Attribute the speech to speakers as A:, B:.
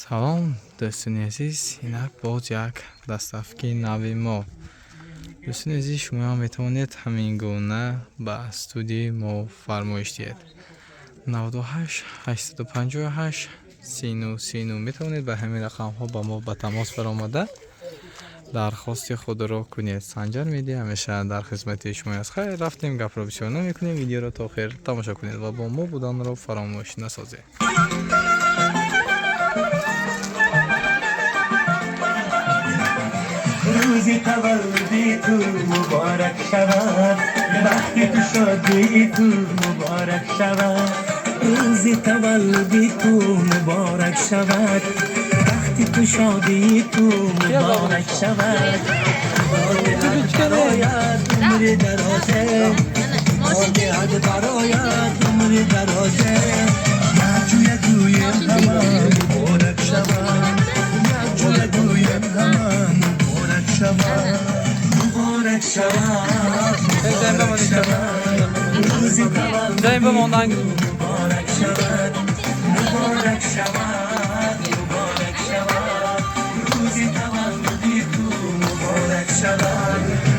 A: Салом, дӯстони азиз, инак боз як дастафки нави мо. Дӯстони азиз, шумоам метавонед ҳамин гуна ба студияи мо фармоиш диҳед. 98 858 39 метавонед ба ҳамин рақамҳо ба мо ба тамос баромада дархости худро кунед. Санҷар медиа ҳамеша дар хизмати шумо аст. Хайр, рафтем, гапро бисёр намекунем. Видеоро то охир тамошо кунед ва бо мо буданро фаромӯш насозед.
B: روزی تولدی تو مبارک شود، وقتی تو شادی تو مبارک شود. روزی تولدی تو مبارک شود، وقتی تو شادی تو مبارک شود. برایت عمر درازه، آگهد برایت عمر درازه. یجوی گویم همان مبارک شود، یجوی گویم همان مبارک شود، مبارک شود، مبارک شود. روزی تولدی مبارک شود، مبارک شود، مبارک شود. روزی تولدی تو مبارک شود.